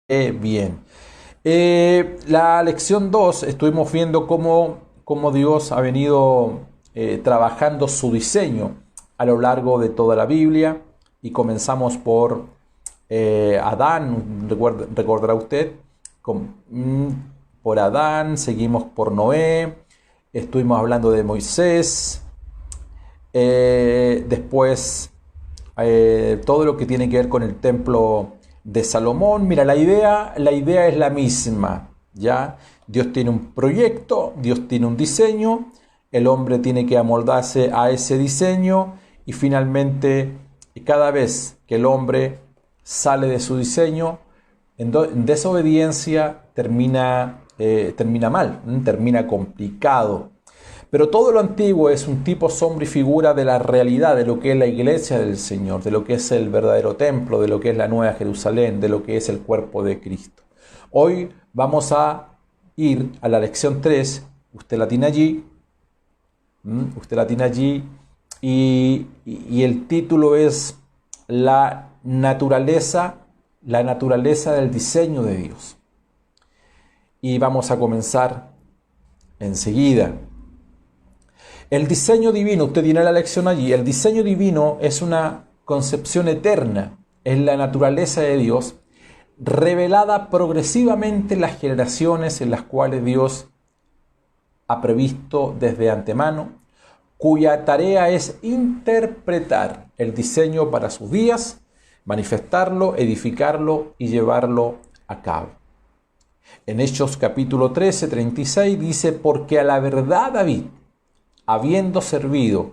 Bien. La lección 2 estuvimos viendo cómo Dios ha venido trabajando su diseño a lo largo de toda la Biblia y comenzamos por Adán, recordará usted, por Adán, seguimos por Noé, estuvimos hablando de Moisés, después todo lo que tiene que ver con el templo de Salomón. Mira, la idea es la misma, ¿ya? Dios tiene un proyecto, Dios tiene un diseño, el hombre tiene que amoldarse a ese diseño y finalmente cada vez que el hombre sale de su diseño, en desobediencia termina mal, termina complicado. Pero todo lo antiguo es un tipo, sombra y figura de la realidad, de lo que es la iglesia del Señor, de lo que es el verdadero templo, de lo que es la nueva Jerusalén, de lo que es el cuerpo de Cristo. Hoy vamos a ir a la lección 3, usted la tiene allí, y el título es la naturaleza del diseño de Dios. Y vamos a comenzar enseguida. El diseño divino, usted tiene la lección allí, el diseño divino es una concepción eterna, es la naturaleza de Dios, revelada progresivamente en las generaciones en las cuales Dios ha previsto desde antemano, cuya tarea es interpretar el diseño para sus días, manifestarlo, edificarlo y llevarlo a cabo. En Hechos capítulo 13, 36 dice, porque a la verdad David, habiendo servido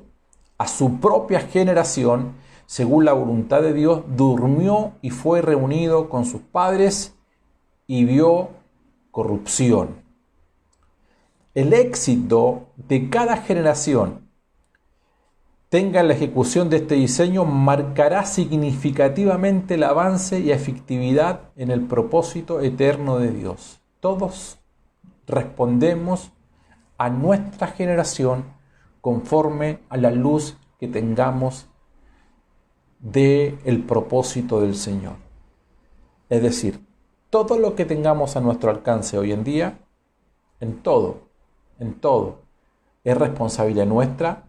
a su propia generación, según la voluntad de Dios, durmió y fue reunido con sus padres y vio corrupción. El éxito de cada generación tenga la ejecución de este diseño marcará significativamente el avance y efectividad en el propósito eterno de Dios. Todos respondemos a nuestra generación conforme a la luz que tengamos del propósito del Señor. Es decir, todo lo que tengamos a nuestro alcance hoy en día, en todo, es responsabilidad nuestra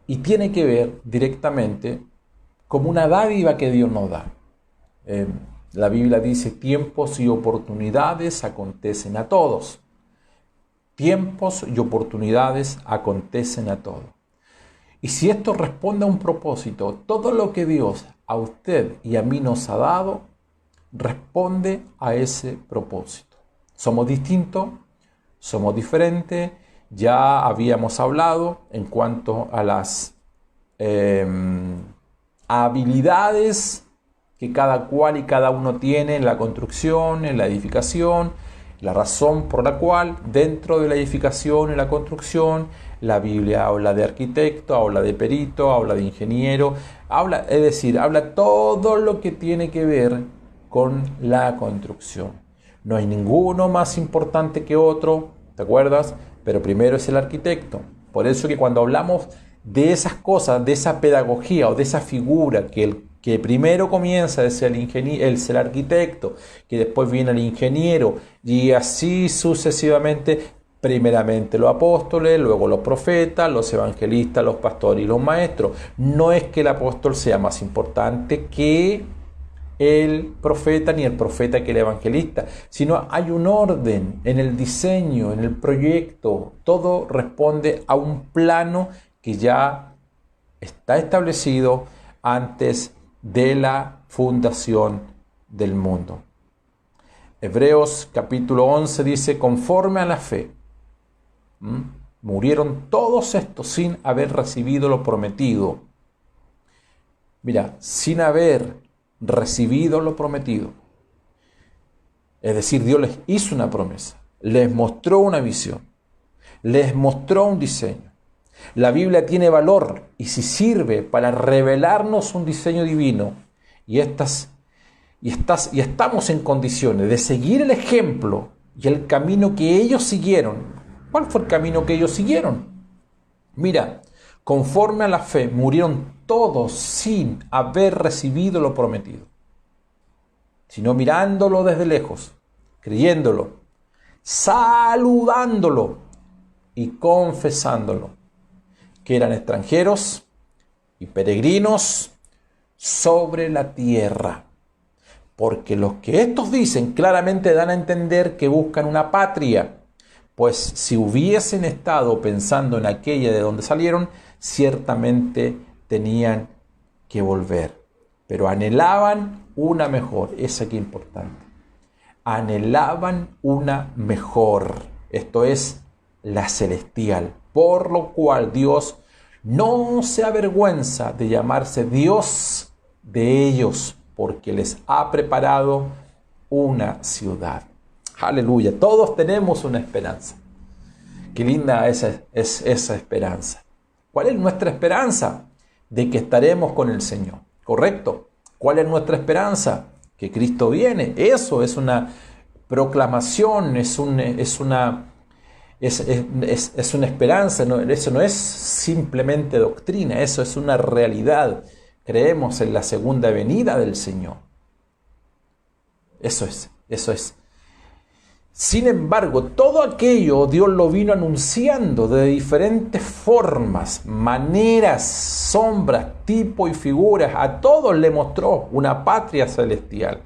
y tiene que ver directamente como una dádiva que Dios nos da. La Biblia dice, tiempos y oportunidades acontecen a todos. Tiempos y oportunidades acontecen a todos. Y si esto responde a un propósito, todo lo que Dios a usted y a mí nos ha dado, responde a ese propósito. Somos distintos, somos diferentes, ya habíamos hablado en cuanto a las habilidades que cada cual y cada uno tiene en la construcción, en la edificación, la razón por la cual dentro de la edificación y la construcción la Biblia habla de arquitecto, habla de perito, habla de ingeniero, habla todo lo que tiene que ver con la construcción. No hay ninguno más importante que otro, ¿te acuerdas? Pero primero es el arquitecto. Por eso que cuando hablamos de esas cosas, de esa pedagogía o de esa figura que primero comienza es el arquitecto, que después viene el ingeniero y así sucesivamente, primeramente los apóstoles, luego los profetas, los evangelistas, los pastores y los maestros. No es que el apóstol sea más importante que el profeta ni el profeta que el evangelista, sino hay un orden en el diseño, en el proyecto, todo responde a un plano que ya está establecido antes de la fundación del mundo. Hebreos capítulo 11 dice, conforme a la fe, murieron todos estos sin haber recibido lo prometido. Mira, sin haber recibido lo prometido. Es decir, Dios les hizo una promesa, les mostró una visión, les mostró un diseño. La Biblia tiene valor y si sirve para revelarnos un diseño divino y estamos en condiciones de seguir el ejemplo y el camino que ellos siguieron. ¿Cuál fue el camino que ellos siguieron? Mira, conforme a la fe murieron todos sin haber recibido lo prometido. sino mirándolo desde lejos, creyéndolo, saludándolo y confesándolo, que eran extranjeros y peregrinos sobre la tierra. Porque los que estos dicen claramente dan a entender que buscan una patria, pues si hubiesen estado pensando en aquella de donde salieron, ciertamente tenían que volver. Pero anhelaban una mejor, es aquí importante. Anhelaban una mejor, esto es la celestial, por lo cual Dios no se avergüenza de llamarse Dios de ellos, porque les ha preparado una ciudad. Aleluya, todos tenemos una esperanza. Qué linda es esa esperanza. ¿Cuál es nuestra esperanza? De que estaremos con el Señor, ¿correcto? ¿Cuál es nuestra esperanza? Que Cristo viene. Eso es una proclamación, es una esperanza, eso no es simplemente doctrina, eso es una realidad. Creemos en la segunda venida del Señor. Eso es. Sin embargo, todo aquello Dios lo vino anunciando de diferentes formas, maneras, sombras, tipos y figuras. A todos le mostró una patria celestial.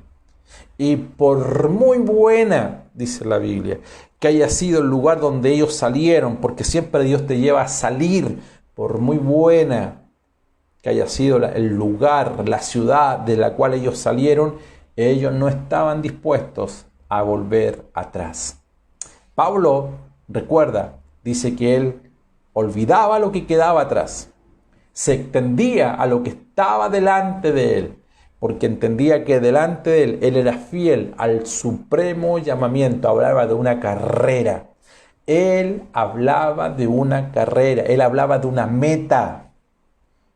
Y por muy buena, dice la Biblia, que haya sido el lugar donde ellos salieron, porque siempre Dios te lleva a salir, por muy buena que haya sido el lugar, la ciudad de la cual ellos salieron, ellos no estaban dispuestos a volver atrás. Pablo, recuerda, dice que él olvidaba lo que quedaba atrás, se extendía a lo que estaba delante de él, porque entendía que delante de él era fiel al supremo llamamiento. Hablaba de una carrera. Él hablaba de una carrera, él hablaba de una meta.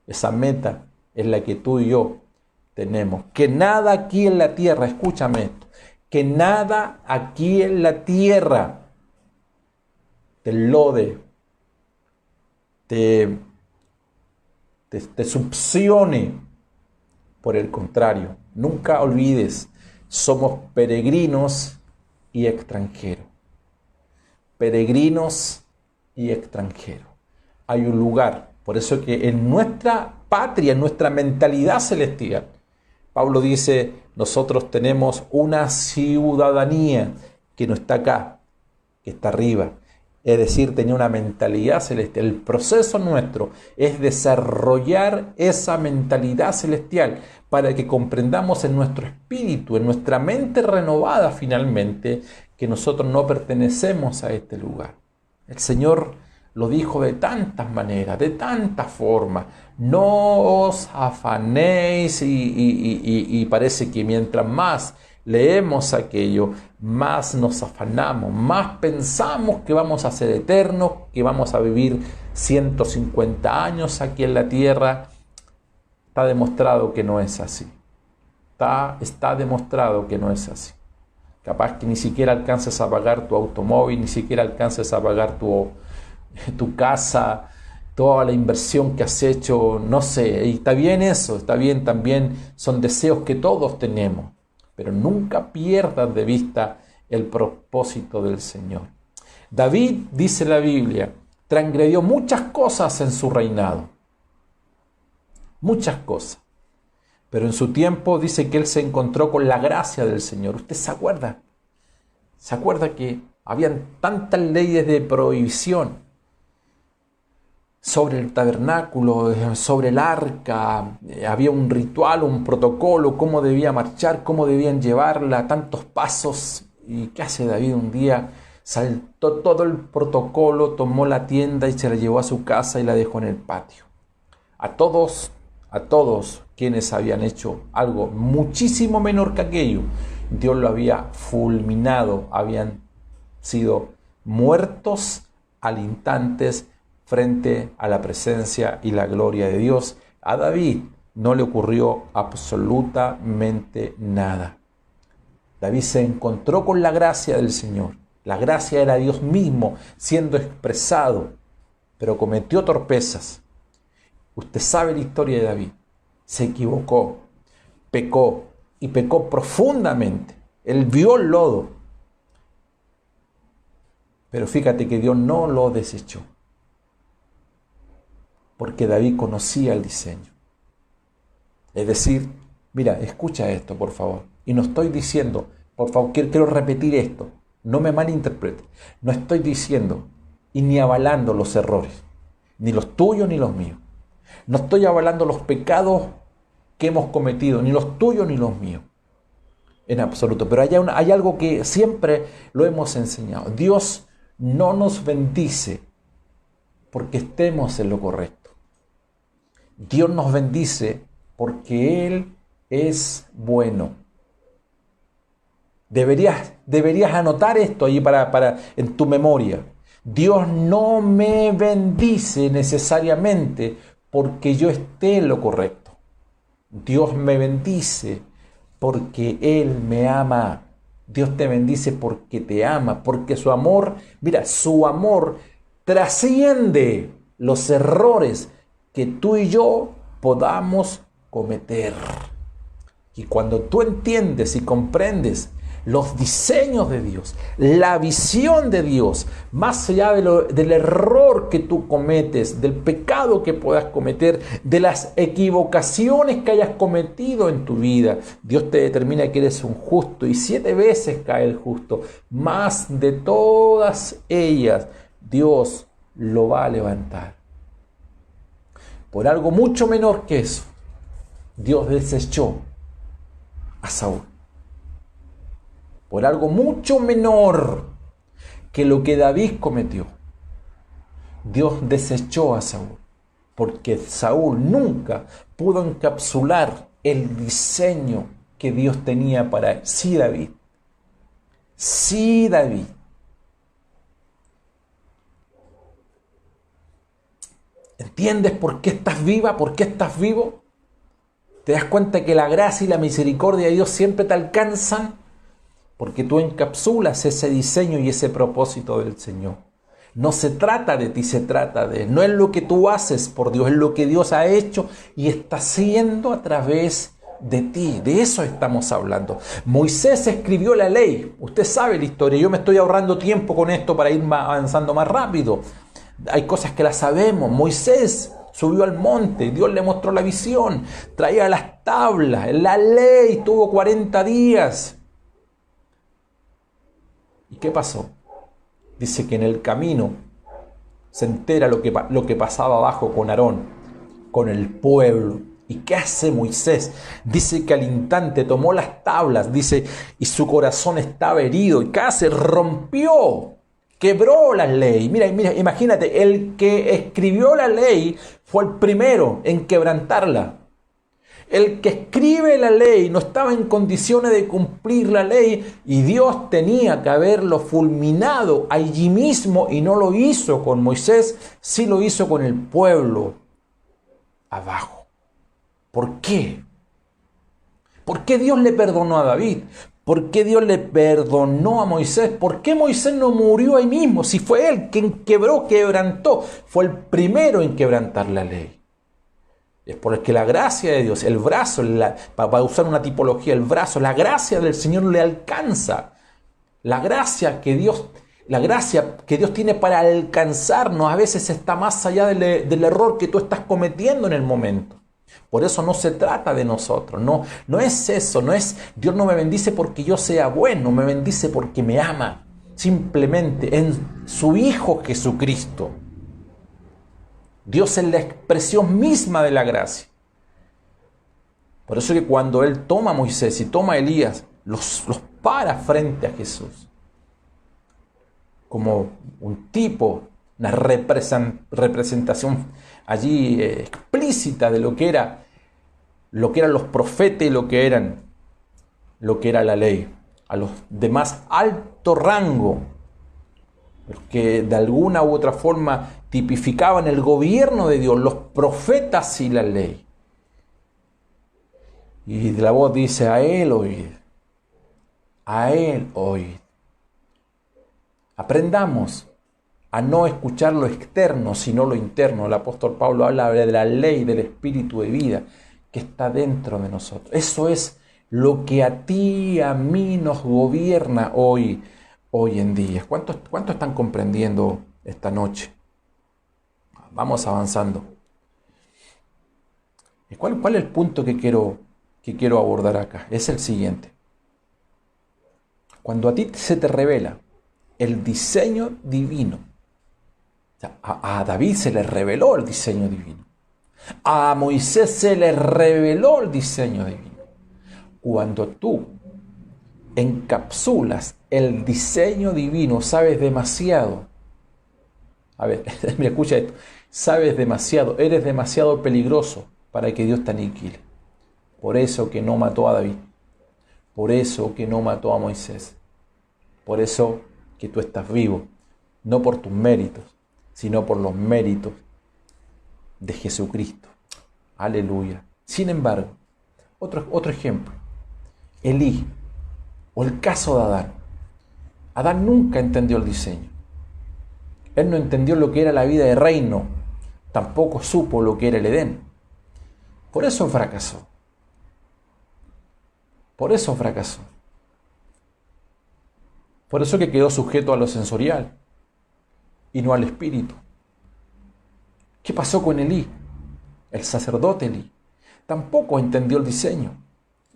Esa meta es la que tú y yo tenemos. Que nada aquí en la tierra, escúchame esto, que nada aquí en la tierra te enlode, te succione. Por el contrario, nunca olvides, somos peregrinos y extranjeros. Peregrinos y extranjeros. Hay un lugar, por eso que en nuestra patria, en nuestra mentalidad celestial, Pablo dice, nosotros tenemos una ciudadanía que no está acá, que está arriba. Es decir, tenía una mentalidad celestial. El proceso nuestro es desarrollar esa mentalidad celestial para que comprendamos en nuestro espíritu, en nuestra mente renovada finalmente, que nosotros no pertenecemos a este lugar. El Señor lo dijo de tantas maneras, de tantas formas. No os afanéis y parece que mientras más leemos aquello, más nos afanamos, más pensamos que vamos a ser eternos, que vamos a vivir 150 años aquí en la tierra. Está demostrado que no es así. Está demostrado que no es así. Capaz que ni siquiera alcances a pagar tu automóvil, ni siquiera alcances a pagar tu casa, toda la inversión que has hecho, no sé. Y está bien eso, está bien también, son deseos que todos tenemos. Pero nunca pierdas de vista el propósito del Señor. David, dice la Biblia, transgredió muchas cosas en su reinado. Muchas cosas. Pero en su tiempo dice que él se encontró con la gracia del Señor. ¿Usted se acuerda? ¿Se acuerda que habían tantas leyes de prohibición sobre el tabernáculo, sobre el arca? Había un ritual, un protocolo, cómo debía marchar, cómo debían llevarla, tantos pasos. ¿Y qué hace David un día? Saltó todo el protocolo, tomó la tienda y se la llevó a su casa y la dejó en el patio. A todos quienes habían hecho algo muchísimo menor que aquello, Dios lo había fulminado, habían sido muertos al instante frente a la presencia y la gloria de Dios. A David no le ocurrió absolutamente nada. David se encontró con la gracia del Señor. La gracia era Dios mismo siendo expresado, pero cometió torpezas. Usted sabe la historia de David. Se equivocó, pecó, y pecó profundamente. Él vio el lodo. Pero fíjate que Dios no lo desechó, porque David conocía el diseño. Es decir, mira, escucha esto, por favor. Y no estoy diciendo, por favor, quiero repetir esto, no me malinterprete. No estoy diciendo y ni avalando los errores, ni los tuyos ni los míos. No estoy avalando los pecados que hemos cometido, ni los tuyos ni los míos, en absoluto. Pero hay algo que siempre lo hemos enseñado. Dios no nos bendice porque estemos en lo correcto. Dios nos bendice porque Él es bueno. Deberías anotar esto ahí en tu memoria. Dios no me bendice necesariamente porque yo esté en lo correcto. Dios me bendice porque Él me ama. Dios te bendice porque te ama, porque su amor, mira, su amor trasciende los errores que tú y yo podamos cometer. Y cuando tú entiendes y comprendes los diseños de Dios, la visión de Dios, más allá del error que tú cometes, del pecado que puedas cometer, de las equivocaciones que hayas cometido en tu vida, Dios te determina que eres un justo y 7 veces cae el justo. Más de todas ellas, Dios lo va a levantar. Por algo mucho menor que eso, Dios desechó a Saúl. Por algo mucho menor que lo que David cometió, Dios desechó a Saúl, porque Saúl nunca pudo encapsular el diseño que Dios tenía para él. Sí, David. Sí, David. ¿Entiendes por qué estás viva? ¿Por qué estás vivo? ¿Te das cuenta que la gracia y la misericordia de Dios siempre te alcanzan? Porque tú encapsulas ese diseño y ese propósito del Señor. No se trata de ti, se trata de Él. No es lo que tú haces por Dios, es lo que Dios ha hecho y está haciendo a través de ti. De eso estamos hablando. Moisés escribió la ley. Usted sabe la historia. Yo me estoy ahorrando tiempo con esto para ir avanzando más rápido. Hay cosas que las sabemos. Moisés subió al monte, Dios le mostró la visión, traía las tablas, la ley, tuvo 40 días. ¿Y qué pasó? Dice que en el camino se entera lo que pasaba abajo con Aarón, con el pueblo. ¿Y qué hace Moisés? Dice que al instante tomó las tablas, dice, y su corazón estaba herido. ¿Y qué hace? Rompió, quebró la ley. Mira, imagínate, el que escribió la ley fue el primero en quebrantarla. El que escribe la ley no estaba en condiciones de cumplir la ley y Dios tenía que haberlo fulminado allí mismo y no lo hizo con Moisés, sí lo hizo con el pueblo abajo. ¿Por qué? ¿Por qué Dios le perdonó a David? ¿Por qué Dios le perdonó a Moisés? ¿Por qué Moisés no murió ahí mismo? Si fue él quien quebrantó, fue el primero en quebrantar la ley. Es porque la gracia de Dios, el brazo, para usar una tipología, el brazo, la gracia del Señor le alcanza. La gracia que Dios tiene para alcanzarnos a veces está más allá del error que tú estás cometiendo en el momento. Por eso no se trata de nosotros, no es eso, no es Dios no me bendice porque yo sea bueno, me bendice porque me ama, simplemente en su Hijo Jesucristo. Dios es la expresión misma de la gracia. Por eso que cuando Él toma a Moisés y toma a Elías, los para frente a Jesús, como un tipo, una representación allí explícita de lo que eran los profetas y lo que era la ley, a los de más alto rango, que de alguna u otra forma tipificaban el gobierno de Dios, los profetas y la ley. Y la voz dice, a Él oíd, a Él oíd. Aprendamos a no escuchar lo externo, sino lo interno. El apóstol Pablo habla de la ley del espíritu de vida que está dentro de nosotros. Eso es lo que a ti y a mí nos gobierna hoy en día. ¿Cuántos están comprendiendo esta noche? Vamos avanzando. ¿Cuál es el punto que quiero abordar acá? Es el siguiente. Cuando a ti se te revela el diseño divino, o sea, a David se le reveló el diseño divino, a Moisés se le reveló el diseño divino. Cuando tú encapsulas el diseño divino, sabes demasiado. A ver, mira, escucha esto. Sabes demasiado, eres demasiado peligroso para que Dios te aniquile. Por eso que no mató a David. Por eso que no mató a Moisés. Por eso que tú estás vivo. No por tus méritos, sino por los méritos de Jesucristo. Aleluya. Sin embargo, otro ejemplo. Elí, o el caso de Adán. Adán nunca entendió el diseño. Él no entendió lo que era la vida de reino. Tampoco supo lo que era el Edén. Por eso fracasó. Por eso fracasó. Por eso que quedó sujeto a lo sensorial y no al espíritu. ¿Qué pasó con Elí? El sacerdote Elí tampoco entendió el diseño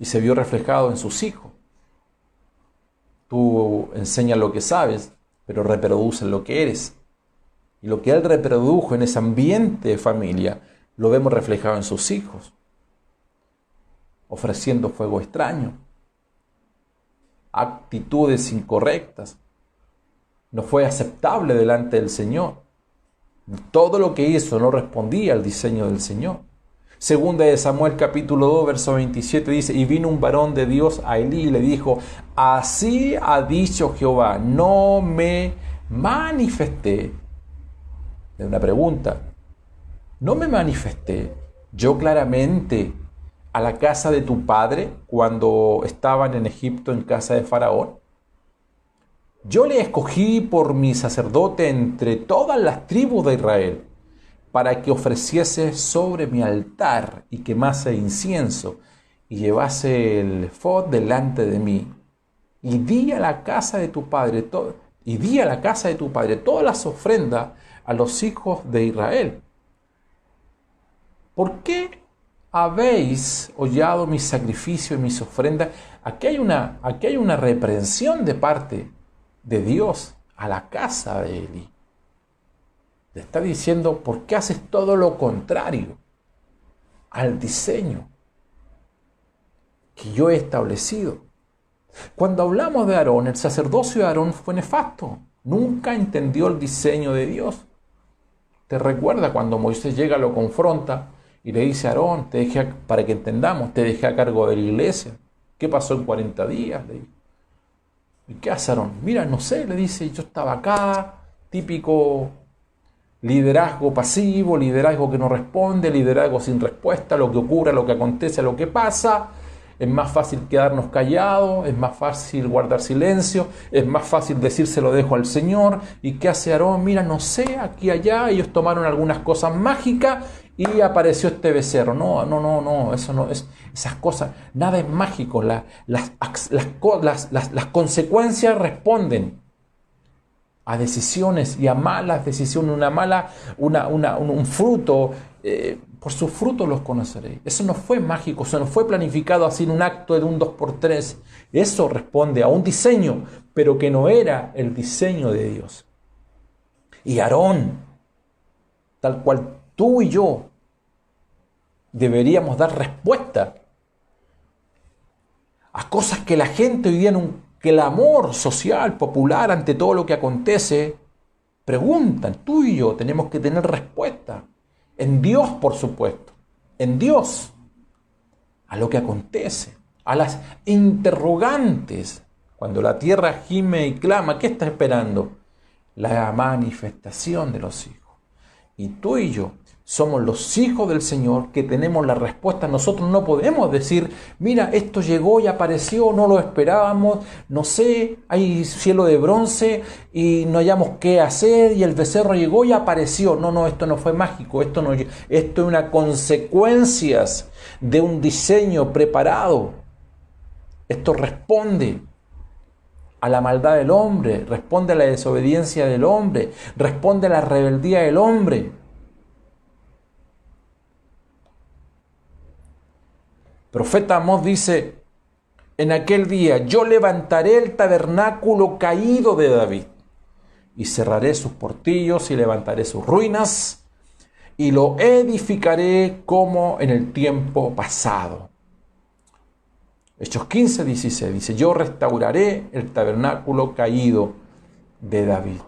y se vio reflejado en sus hijos. Tú enseñas lo que sabes, pero reproduces lo que eres. Y lo que él reprodujo en ese ambiente de familia, lo vemos reflejado en sus hijos, ofreciendo fuego extraño, actitudes incorrectas. No fue aceptable delante del Señor. Todo lo que hizo no respondía al diseño del Señor. Segunda de Samuel capítulo 2, verso 27 dice, y vino un varón de Dios a Elí y le dijo, así ha dicho Jehová, no me manifesté. De una pregunta, ¿no me manifesté yo claramente a la casa de tu padre cuando estaban en Egipto en casa de Faraón? Yo le escogí por mi sacerdote entre todas las tribus de Israel, para que ofreciese sobre mi altar y quemase incienso y llevase el ephod delante de mí. Y di a la casa de tu padre todas las ofrendas a los hijos de Israel. ¿Por qué habéis hollado mis sacrificios y mis ofrendas? Aquí hay una reprensión de parte de Dios a la casa de Elí. Le está diciendo, ¿por qué haces todo lo contrario al diseño que yo he establecido? Cuando hablamos de Aarón, el sacerdocio de Aarón fue nefasto. Nunca entendió el diseño de Dios. ¿Te recuerda cuando Moisés llega, lo confronta y le dice a Aarón, para que entendamos, te dejé a cargo de la iglesia? ¿Qué pasó en 40 días? Le dijo. ¿Y qué hace Aarón? Mira, no sé, le dice, yo estaba acá, típico liderazgo pasivo, liderazgo que no responde, liderazgo sin respuesta, lo que ocurre, lo que acontece, lo que pasa. Es más fácil quedarnos callados, es más fácil guardar silencio, es más fácil decir se lo dejo al Señor. ¿Y qué hace Aarón? Mira, no sé, aquí allá, ellos tomaron algunas cosas mágicas y apareció este becerro. No, eso no es, esas cosas, nada es mágico. Las consecuencias responden a decisiones y a malas decisiones, un fruto. Por sus frutos los conoceréis. Eso no fue mágico, eso no fue planificado así en un acto de un 2x3. Eso responde a un diseño, pero que no era el diseño de Dios. Y Aarón, tal cual tú y yo, deberíamos dar respuesta a cosas que la gente hoy día en un clamor social, popular, ante todo lo que acontece, preguntan. Tú y yo tenemos que tener respuesta. En Dios, por supuesto, en Dios, a lo que acontece, a las interrogantes. Cuando la tierra gime y clama, ¿qué está esperando? La manifestación de los hijos. Y tú y yo somos los hijos del Señor que tenemos la respuesta. Nosotros no podemos decir, mira, esto llegó y apareció, no lo esperábamos, no sé, hay cielo de bronce y no hayamos qué hacer y el becerro llegó y apareció. No, esto no fue mágico, esto es una consecuencia de un diseño preparado. Esto responde a la maldad del hombre, responde a la desobediencia del hombre, responde a la rebeldía del hombre. El profeta Amós dice, en aquel día yo levantaré el tabernáculo caído de David y cerraré sus portillos y levantaré sus ruinas y lo edificaré como en el tiempo pasado. Hechos 15:16 dice, yo restauraré el tabernáculo caído de David.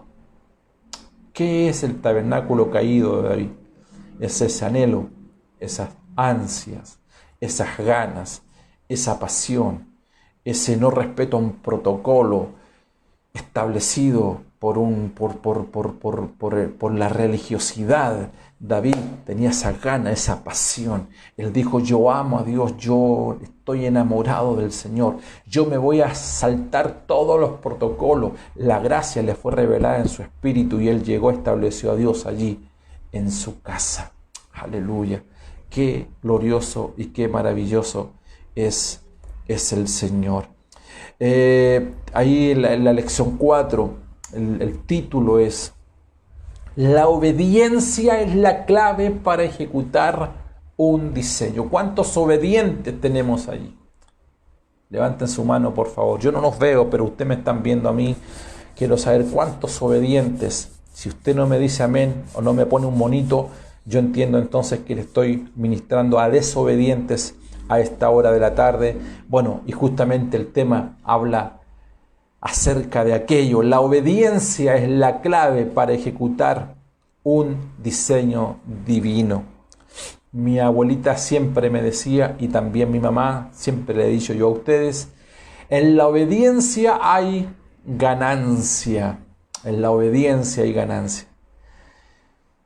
¿Qué es el tabernáculo caído de David? Es ese anhelo, esas ansias, esas ganas, esa pasión, ese no respeto a un protocolo establecido por la religiosidad. David tenía esa gana, esa pasión. Él dijo, yo amo a Dios, yo estoy enamorado del Señor. Yo me voy a saltar todos los protocolos. La gracia le fue revelada en su espíritu y él llegó, estableció a Dios allí en su casa. Aleluya. Qué glorioso y qué maravilloso es el Señor. Ahí en la lección 4, el título es la obediencia es la clave para ejecutar un diseño. ¿Cuántos obedientes tenemos allí? Levanten su mano, por favor. Yo no los veo, pero ustedes me están viendo a mí. Quiero saber cuántos obedientes. Si usted no me dice amén o no me pone un monito, yo entiendo entonces que le estoy ministrando a desobedientes a esta hora de la tarde. Bueno, y justamente el tema habla acerca de aquello. La obediencia es la clave para ejecutar un diseño divino. Mi abuelita siempre me decía, y también mi mamá, siempre le he dicho yo a ustedes, en la obediencia hay ganancia. En la obediencia hay ganancia.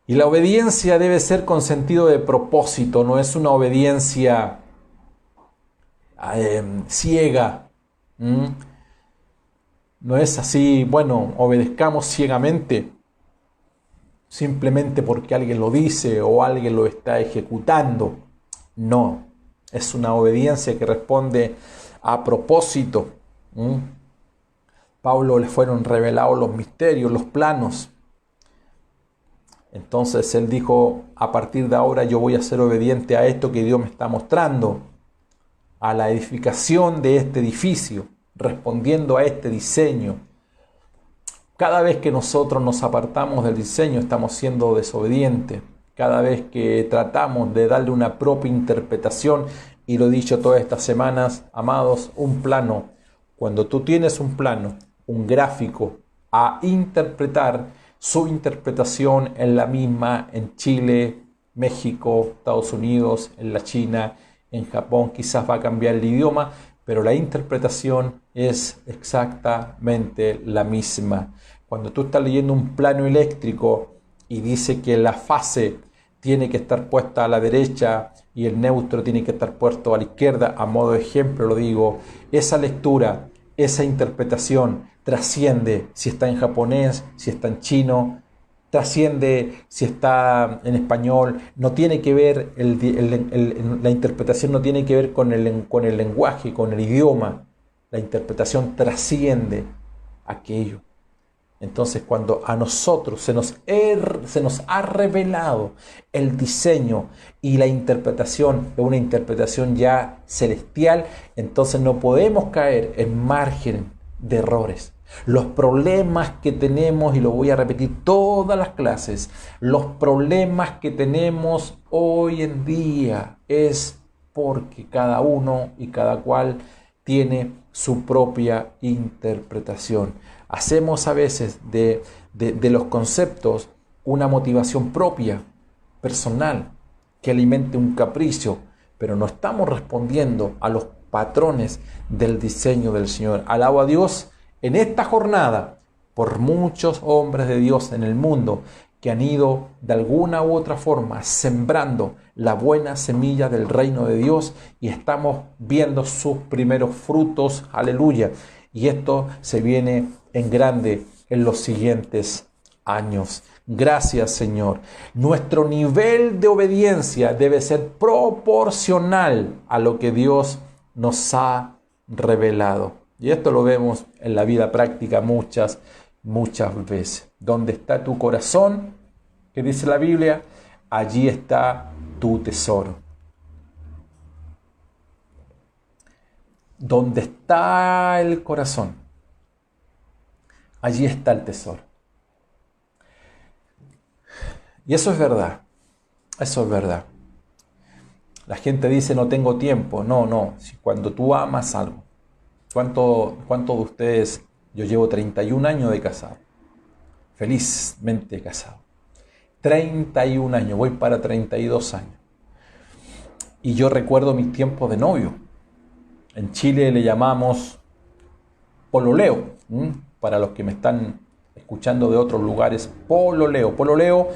Y la obediencia debe ser con sentido de propósito, no es una obediencia ciega. No es así, bueno, obedezcamos ciegamente, simplemente porque alguien lo dice o alguien lo está ejecutando. No, es una obediencia que responde a propósito. Pablo le fueron revelados los misterios, los planos. Entonces él dijo, a partir de ahora yo voy a ser obediente a esto que Dios me está mostrando, a la edificación de este edificio, respondiendo a este diseño. Cada vez que nosotros nos apartamos del diseño estamos siendo desobedientes. Cada vez que tratamos de darle una propia interpretación, y lo he dicho todas estas semanas, amados, un plano. Cuando tú tienes un plano, un gráfico a interpretar, su interpretación es la misma en Chile, México, Estados Unidos, en la China, en Japón. Quizás va a cambiar el idioma, pero la interpretación es exactamente la misma. Cuando tú estás leyendo un plano eléctrico y dice que la fase tiene que estar puesta a la derecha y el neutro tiene que estar puesto a la izquierda, a modo de ejemplo lo digo, esa lectura, esa interpretación trasciende si está en japonés, si está en chino, trasciende si está en español. No tiene que ver, la interpretación no tiene que ver con el lenguaje, con el idioma. La interpretación trasciende aquello. Entonces, cuando a nosotros se nos ha revelado el diseño y la interpretación es una interpretación ya celestial, entonces no podemos caer en margen de errores. Los problemas que tenemos, y lo voy a repetir todas las clases, los problemas que tenemos hoy en día es porque cada uno y cada cual tiene su propia interpretación. Hacemos a veces de los conceptos una motivación propia, personal, que alimente un capricho, pero no estamos respondiendo a los patrones del diseño del Señor. Alabo a Dios en esta jornada por muchos hombres de Dios en el mundo que han ido de alguna u otra forma sembrando la buena semilla del reino de Dios y estamos viendo sus primeros frutos. Aleluya. Y esto se viene en grande en los siguientes años. Gracias, Señor. Nuestro nivel de obediencia debe ser proporcional a lo que Dios nos ha revelado. Y esto lo vemos en la vida práctica muchas veces. Donde está tu corazón, que dice la Biblia, allí está tu tesoro. Donde está el corazón, allí está el tesoro. Y eso es verdad. Eso es verdad. La gente dice no tengo tiempo. No. Cuando tú amas algo. ¿Cuánto de ustedes? Yo llevo 31 años de casado. Felizmente casado. 31 años. Voy para 32 años. Y yo recuerdo mis tiempos de novio. En Chile le llamamos pololeo. Para los que me están escuchando de otros lugares, pololeo. Pololeo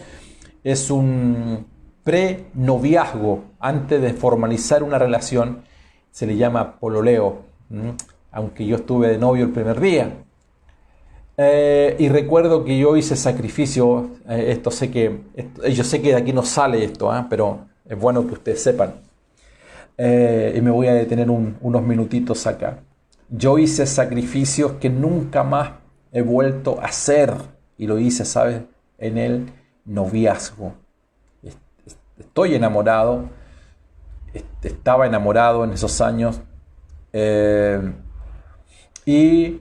es un pre-noviazgo. Antes de formalizar una relación, se le llama pololeo. Aunque yo estuve de novio el primer día. Y recuerdo que yo hice sacrificio. Yo sé que de aquí no sale esto, pero es bueno que ustedes sepan. Y me voy a detener unos minutitos acá. Yo hice sacrificios que nunca más he vuelto a hacer. Y lo hice, ¿sabes? En el noviazgo. Estoy enamorado. Estaba enamorado en esos años. Y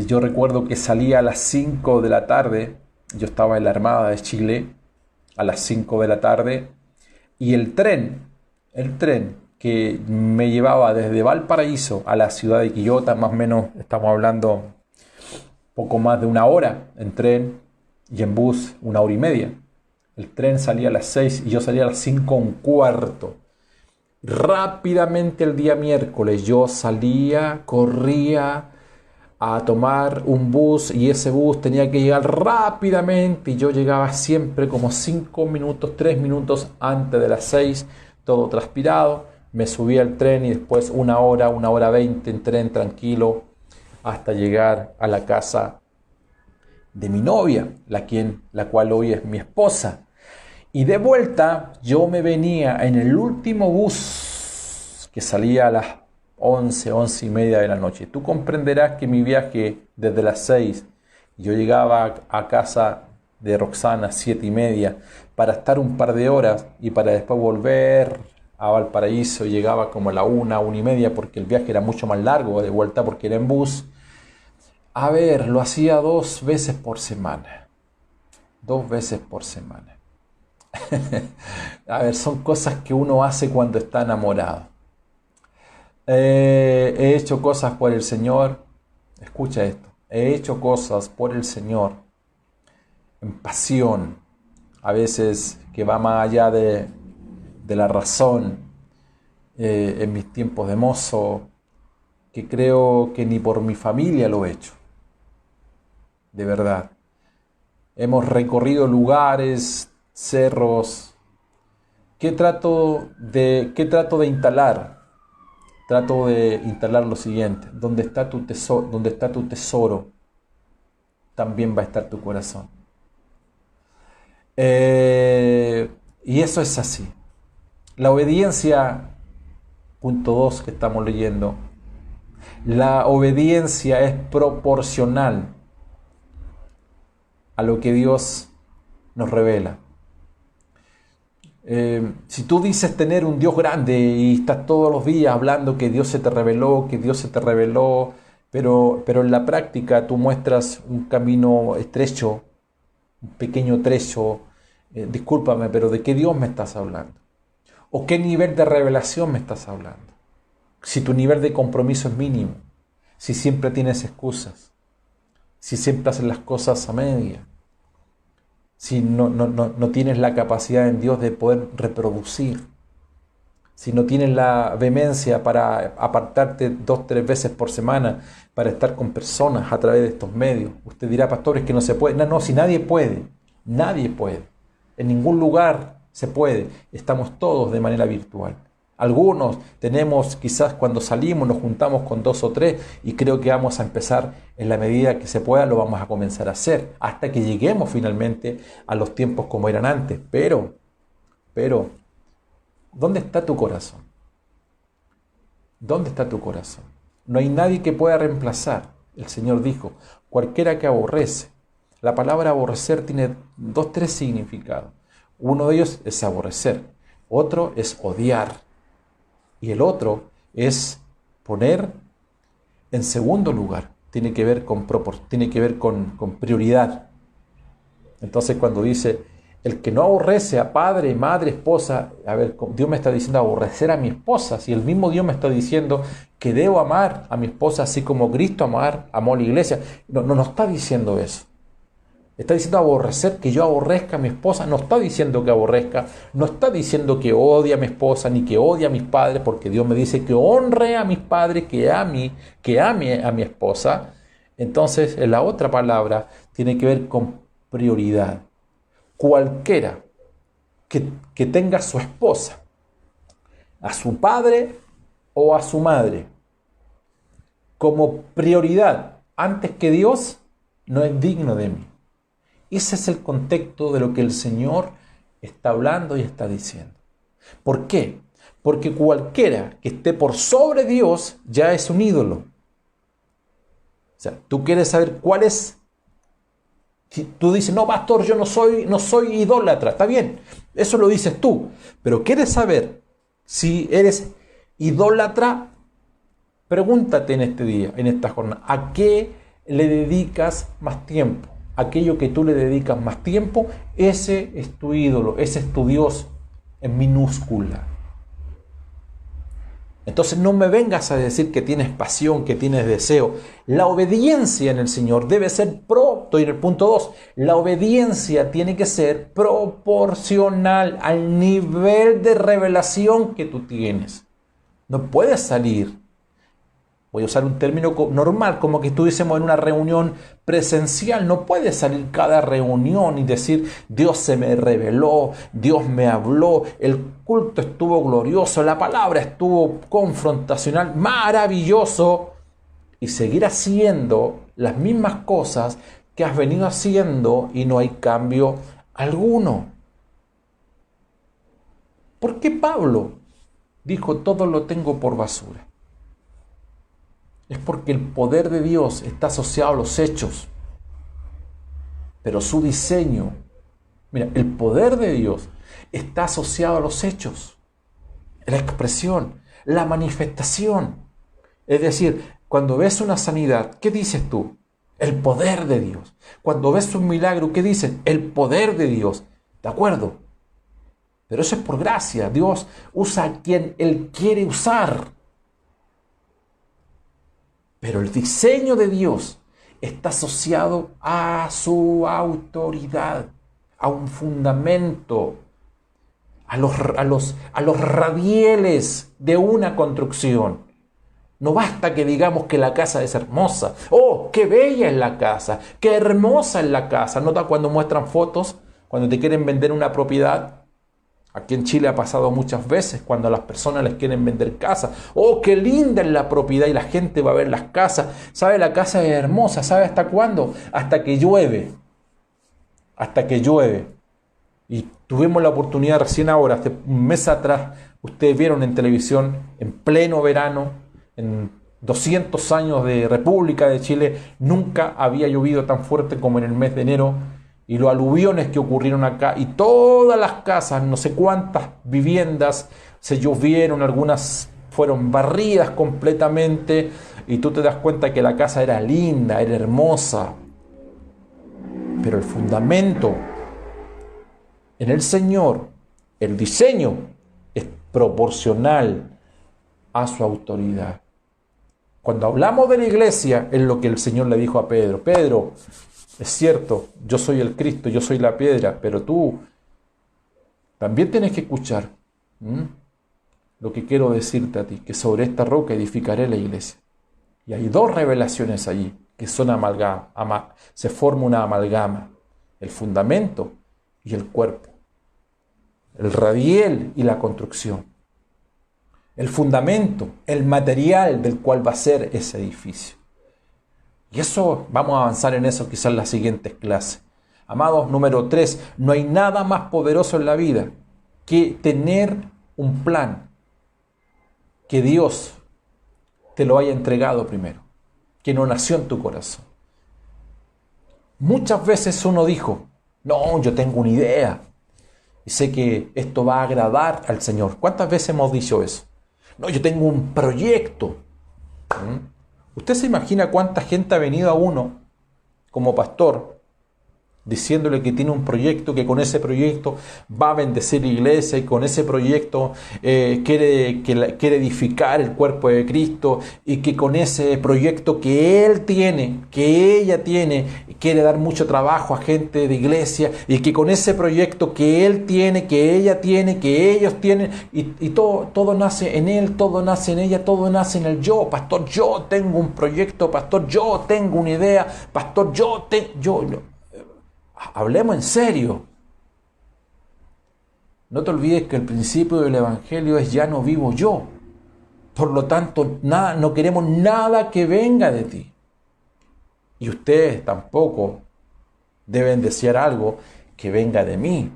yo recuerdo que salía a las 5 de la tarde. Yo estaba en la Armada de Chile. A las 5 de la tarde. Y el tren que me llevaba desde Valparaíso a la ciudad de Quillota, más o menos estamos hablando poco más de una hora en tren, y en bus 1 hora y media. El tren salía a las 6 y yo salía a las 5:15. Rápidamente el día miércoles yo salía, corría a tomar un bus, y ese bus tenía que llegar rápidamente, y yo llegaba siempre como 5 minutos, 3 minutos antes de las 6, todo transpirado. Me subía al tren y después 1 hora, 1 hora 20 en tren tranquilo hasta llegar a la casa de mi novia, la cual hoy es mi esposa. Y de vuelta yo me venía en el último bus que salía a las 11:30 de la noche. Tú comprenderás que mi viaje desde las 6, yo llegaba a casa de Roxana 7:30 para estar un par de horas y para después volver a Valparaíso. Llegaba como a la 1:30, porque el viaje era mucho más largo de vuelta porque era en bus. A ver, lo hacía 2 veces por semana. 2 veces por semana. A ver, son cosas que uno hace cuando está enamorado. He hecho cosas por el Señor. Escucha esto. He hecho cosas por el Señor en pasión. A veces que va más allá de la razón. En mis tiempos de mozo, que creo que ni por mi familia lo he hecho. De verdad. Hemos recorrido lugares, cerros. ¿Qué trato de instalar? Trato de instalar lo siguiente: donde está tu tesoro, también va a estar tu corazón. Y eso es así. La obediencia, punto 2 que estamos leyendo, la obediencia es proporcional a lo que Dios nos revela. Si tú dices tener un Dios grande y estás todos los días hablando que Dios se te reveló, pero en la práctica tú muestras un camino estrecho, un pequeño trecho, discúlpame, pero ¿de qué Dios me estás hablando? ¿O qué nivel de revelación me estás hablando? Si tu nivel de compromiso es mínimo, si siempre tienes excusas, si siempre haces las cosas a media, si no tienes la capacidad en Dios de poder reproducir, si no tienes la vehemencia para apartarte 2-3 veces por semana para estar con personas a través de estos medios. Usted dirá, pastor, es que no se puede. No, si nadie puede, en ningún lugar se puede. Estamos todos de manera virtual. Algunos tenemos, quizás cuando salimos nos juntamos con 2 o 3, y creo que vamos a empezar, en la medida que se pueda, lo vamos a comenzar a hacer hasta que lleguemos finalmente a los tiempos como eran antes. Pero, ¿dónde está tu corazón? ¿Dónde está tu corazón? no hay nadie que pueda reemplazar. El Señor dijo, cualquiera que aborrece. La palabra aborrecer tiene 3 significados. Uno de ellos es aborrecer, otro es odiar y el otro es poner en segundo lugar. Tiene que ver con prioridad. Entonces cuando dice, el que no aborrece a padre, madre, esposa, a ver, Dios me está diciendo aborrecer a mi esposa, si el mismo Dios me está diciendo que debo amar a mi esposa así como Cristo amó a la iglesia. No está diciendo eso. Está diciendo aborrecer, que yo aborrezca a mi esposa. No está diciendo que aborrezca, no está diciendo que odie a mi esposa, ni que odie a mis padres, porque Dios me dice que honre a mis padres, que ame a mi esposa. Entonces, la otra palabra tiene que ver con prioridad. Cualquiera que tenga a su esposa, a su padre o a su madre, como prioridad antes que Dios, no es digno de mí. Ese es el contexto de lo que el Señor está hablando y está diciendo. ¿Por qué? Porque cualquiera que esté por sobre Dios ya es un ídolo. O sea, tú quieres saber cuál es. Si tú dices, no, pastor, yo no soy idólatra. Está bien, eso lo dices tú. Pero quieres saber si eres idólatra, pregúntate en este día, en esta jornada, ¿a qué le dedicas más tiempo? Aquello que tú le dedicas más tiempo, ese es tu ídolo, ese es tu Dios en minúscula. Entonces no me vengas a decir que tienes pasión, que tienes deseo. La obediencia en el Señor debe ser estoy en el punto 2, la obediencia tiene que ser proporcional al nivel de revelación que tú tienes. No puedes salir. Voy a usar un término normal, como que estuviésemos en una reunión presencial. No puede salir cada reunión y decir, Dios se me reveló, Dios me habló, el culto estuvo glorioso, la palabra estuvo confrontacional, maravilloso, y seguir haciendo las mismas cosas que has venido haciendo y no hay cambio alguno. ¿Por qué Pablo dijo, todo lo tengo por basura? Es porque el poder de Dios está asociado a los hechos. Pero su diseño, mira, el poder de Dios está asociado a los hechos, la expresión, la manifestación. Es decir, cuando ves una sanidad, ¿qué dices tú? El poder de Dios. Cuando ves un milagro, ¿qué dices? El poder de Dios. ¿De acuerdo? Pero eso es por gracia. Dios usa a quien Él quiere usar. Pero el diseño de Dios está asociado a su autoridad, a un fundamento, a los radieles de una construcción. No basta que digamos que la casa es hermosa. ¡Oh, qué bella es la casa! ¡Qué hermosa es la casa! ¿Nota cuando muestran fotos? Cuando te quieren vender una propiedad. Aquí en Chile ha pasado muchas veces cuando a las personas les quieren vender casas. ¡Oh, qué linda es la propiedad! Y la gente va a ver las casas. ¿Sabe? La casa es hermosa. ¿Sabe hasta cuándo? Hasta que llueve. Hasta que llueve. Y tuvimos la oportunidad recién ahora, hace un mes atrás, ustedes vieron en televisión, en pleno verano, en 200 años de República de Chile, nunca había llovido tan fuerte como en el mes de enero. Y los aluviones que ocurrieron acá, y todas las casas, no sé cuántas viviendas se llovieron, algunas fueron barridas completamente, y tú te das cuenta que la casa era linda, era hermosa. Pero el fundamento en el Señor, el diseño, es proporcional a su autoridad. Cuando hablamos de la iglesia, es lo que el Señor le dijo a Pedro. Pedro, es cierto, yo soy el Cristo, yo soy la piedra, pero tú también tienes que escuchar lo que quiero decirte a ti, que sobre esta roca edificaré la iglesia. Y hay dos revelaciones allí, que son se forma una amalgama, el fundamento y el cuerpo, el radiel y la construcción. El fundamento, el material del cual va a ser ese edificio. Y eso, vamos a avanzar en eso quizás en las siguientes clases. Amados, número 3, no hay nada más poderoso en la vida que tener un plan que Dios te lo haya entregado primero, que no nació en tu corazón. Muchas veces uno dijo, no, yo tengo una idea y sé que esto va a agradar al Señor. ¿Cuántas veces hemos dicho eso? No, yo tengo un proyecto. ¿Usted se imagina cuánta gente ha venido a uno como pastor diciéndole que tiene un proyecto, que con ese proyecto va a bendecir la iglesia y con ese proyecto quiere edificar el cuerpo de Cristo y que con ese proyecto que él tiene, que ella tiene, quiere dar mucho trabajo a gente de iglesia y que con ese proyecto que él tiene, que ella tiene, que ellos tienen y todo nace en él, todo nace en ella, todo nace en el yo? Pastor, yo tengo un proyecto, pastor, yo tengo una idea, pastor, hablemos en serio. No te olvides que el principio del Evangelio es ya no vivo yo. Por lo tanto, no queremos nada que venga de ti. Y ustedes tampoco deben desear algo que venga de mí.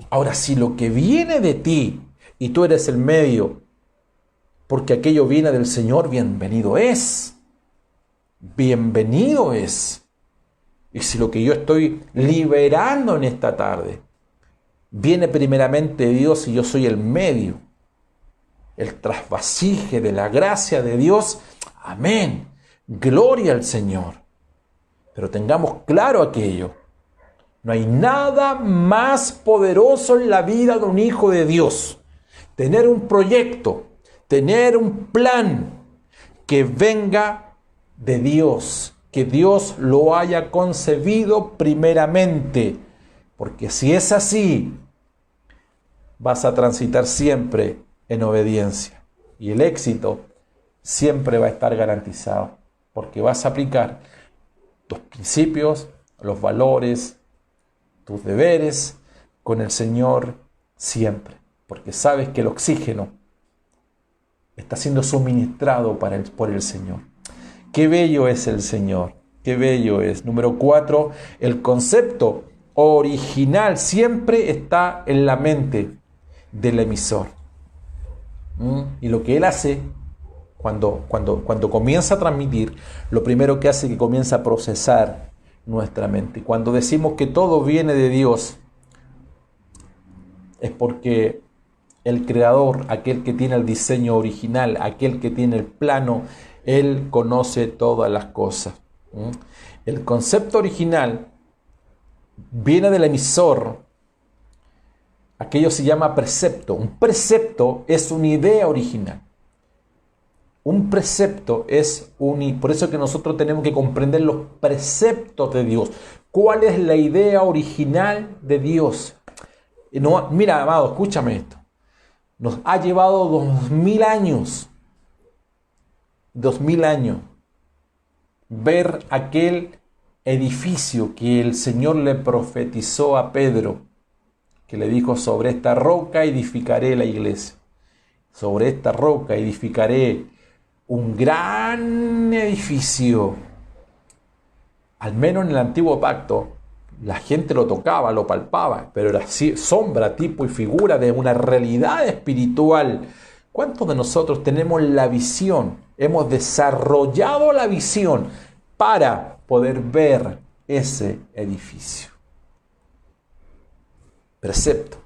Ahora, si lo que viene de ti y tú eres el medio, porque aquello viene del Señor, bienvenido es. Bienvenido es. Y si lo que yo estoy liberando en esta tarde viene primeramente de Dios y yo soy el medio, el trasvasije de la gracia de Dios, amén, gloria al Señor. Pero tengamos claro aquello, no hay nada más poderoso en la vida de un hijo de Dios, tener un proyecto, tener un plan que venga de Dios, que Dios lo haya concebido primeramente, porque si es así, vas a transitar siempre en obediencia y el éxito siempre va a estar garantizado, porque vas a aplicar tus principios, los valores, tus deberes con el Señor siempre, porque sabes que el oxígeno está siendo suministrado por el Señor. Qué bello es el Señor, qué bello es. Número 4, el concepto original siempre está en la mente del emisor. Y lo que él hace cuando comienza a transmitir, lo primero que hace es que comienza a procesar nuestra mente. Cuando decimos que todo viene de Dios, es porque el creador, aquel que tiene el diseño original, aquel que tiene el plano, él conoce todas las cosas. El concepto original viene del emisor. Aquello se llama precepto. Un precepto es una idea original. Un precepto es por eso que nosotros tenemos que comprender los preceptos de Dios. ¿Cuál es la idea original de Dios? No, mira, amado, escúchame esto. Nos ha llevado 2000 años. 2000 años. Ver aquel edificio que el Señor le profetizó a Pedro, que le dijo: sobre esta roca edificaré la iglesia. Sobre esta roca edificaré un gran edificio. Al menos en el antiguo pacto, la gente lo tocaba, lo palpaba, pero era sombra, tipo y figura de una realidad espiritual. ¿Cuántos de nosotros tenemos la visión? Hemos desarrollado la visión para poder ver ese edificio. Precepto.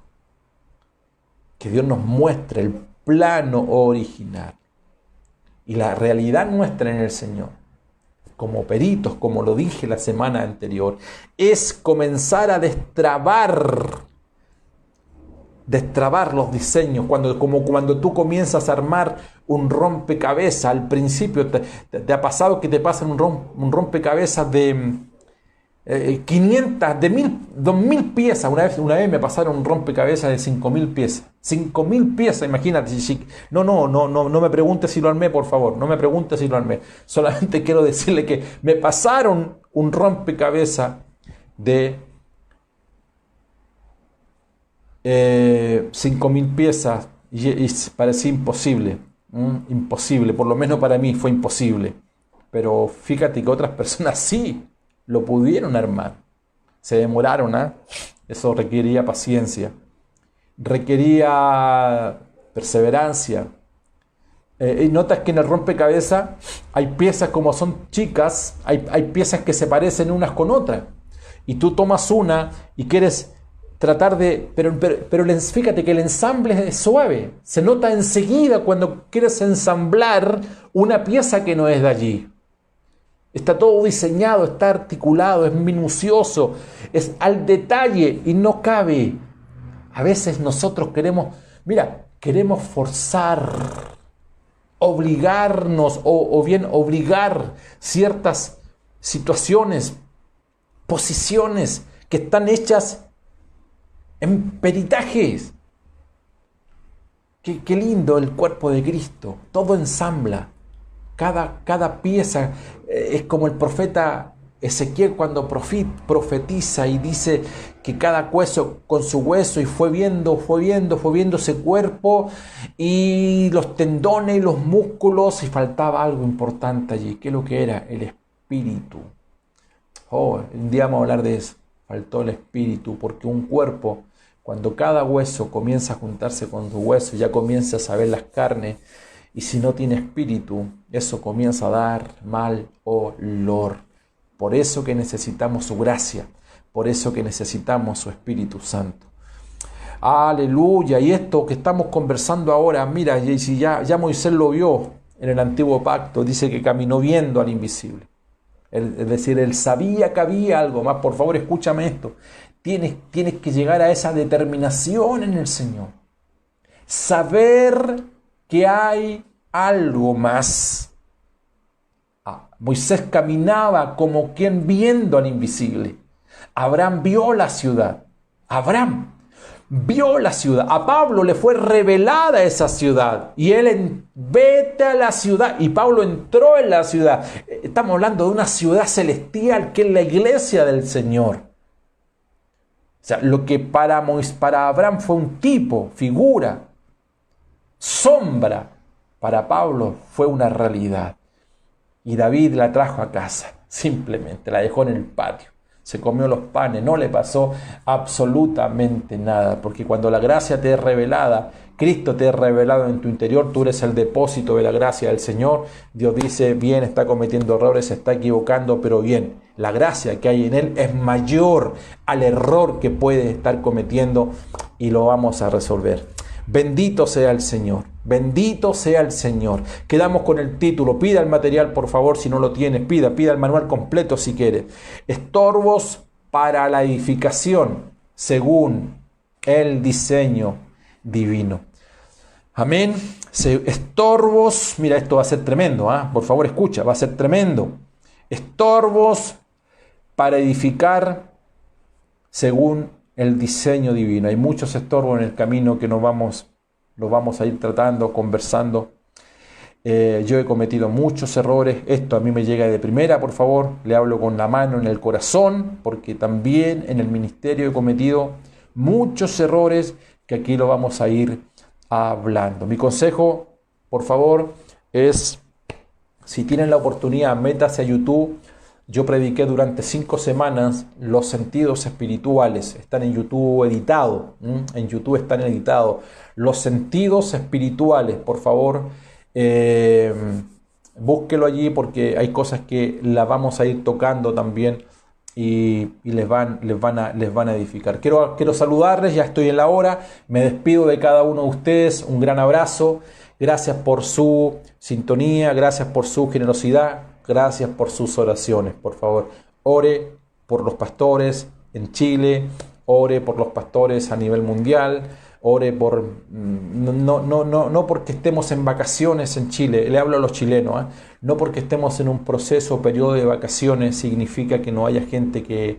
Que Dios nos muestre el plano original y la realidad nuestra en el Señor. Como peritos, como lo dije la semana anterior, es comenzar a destrabar los diseños, como cuando tú comienzas a armar un rompecabezas. Al principio te ha pasado que te pasan un rompecabezas de 500, de 1000, 2000 piezas. Una vez me pasaron un rompecabezas de 5000 piezas. 5000 piezas, imagínate. No me preguntes si lo armé, por favor. No me preguntes si lo armé. Solamente quiero decirle que me pasaron un rompecabezas de 5000 piezas y parecía imposible. Imposible, por lo menos para mí fue imposible. Pero fíjate que otras personas sí lo pudieron armar. Se demoraron, ¿eh? Eso requería paciencia, requería perseverancia, Y notas que en el rompecabezas hay piezas, como son chicas, hay piezas que se parecen unas con otras. Y tú tomas una y quieres tratar de... Pero fíjate que el ensamble es suave. Se nota enseguida cuando quieres ensamblar una pieza que no es de allí. Está todo diseñado, está articulado, es minucioso, es al detalle y no cabe. A veces nosotros queremos forzar, obligarnos o bien obligar ciertas situaciones, posiciones que están hechas en peritajes. Qué lindo el cuerpo de Cristo, todo ensambla. Cada pieza es como el profeta Ezequiel cuando profetiza y dice que cada hueso con su hueso, y fue viendo ese cuerpo y los tendones y los músculos, y faltaba algo importante allí. ¿Qué es lo que era? El espíritu. Un día vamos a hablar de eso. Faltó el espíritu, porque un cuerpo, cuando cada hueso comienza a juntarse con su hueso, ya comienza a saber las carnes. Y si no tiene espíritu, eso comienza a dar mal olor. Por eso que necesitamos su gracia, por eso que necesitamos su Espíritu Santo. Aleluya. Y esto que estamos conversando ahora, mira, si ya Moisés lo vio en el antiguo pacto, dice que caminó viendo al invisible. Es decir, él sabía que había algo más. Por favor, escúchame esto. Tienes que llegar a esa determinación en el Señor. Saber que hay algo más. Moisés caminaba como quien viendo al invisible. Abraham vio la ciudad. A Pablo le fue revelada esa ciudad. Y él vete a la ciudad. Y Pablo entró en la ciudad. Estamos hablando de una ciudad celestial que es la iglesia del Señor. O sea, lo que para Abraham fue un tipo, figura, sombra, para Pablo fue una realidad. Y David la trajo a casa, simplemente la dejó en el patio. Se comió los panes, no le pasó absolutamente nada, porque cuando la gracia te es revelada, Cristo te es revelado en tu interior, tú eres el depósito de la gracia del Señor. Dios dice, bien, está cometiendo errores, se está equivocando, pero bien, la gracia que hay en él es mayor al error que puede estar cometiendo, y lo vamos a resolver. Bendito sea el Señor, bendito sea el Señor. Quedamos con el título. Pida el material, por favor, si no lo tienes, pida el manual completo si quiere. Estorbos para la edificación según el diseño divino. Amén. Estorbos, mira, esto va a ser tremendo, por favor escucha, va a ser tremendo. Estorbos para edificar según el diseño divino. Hay muchos estorbos en el camino que los vamos a ir tratando, conversando. Yo he cometido muchos errores. Esto a mí me llega de primera, por favor. Le hablo con la mano en el corazón, porque también en el ministerio he cometido muchos errores que aquí lo vamos a ir hablando. Mi consejo, por favor, es, si tienen la oportunidad, métase a YouTube. Yo prediqué durante 5 semanas los sentidos espirituales. Están en YouTube editados. En YouTube están editados. Los sentidos espirituales, por favor, búsquelo allí, porque hay cosas que las vamos a ir tocando también y les van a edificar. Quiero saludarles, ya estoy en la hora. Me despido de cada uno de ustedes. Un gran abrazo. Gracias por su sintonía, gracias por su generosidad. Gracias por sus oraciones, por favor. Ore por los pastores en Chile, ore por los pastores a nivel mundial, ore por... No porque estemos en vacaciones en Chile, le hablo a los chilenos, no porque estemos en un proceso o periodo de vacaciones significa que no haya gente que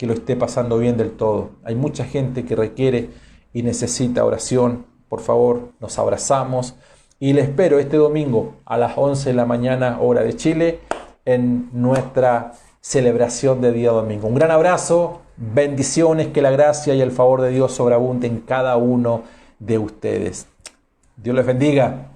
lo esté pasando bien del todo. Hay mucha gente que requiere y necesita oración. Por favor, nos abrazamos. Y les espero este domingo a las 11 de la mañana, hora de Chile, en nuestra celebración de día domingo. Un gran abrazo, bendiciones, que la gracia y el favor de Dios sobreabunden en cada uno de ustedes. Dios les bendiga.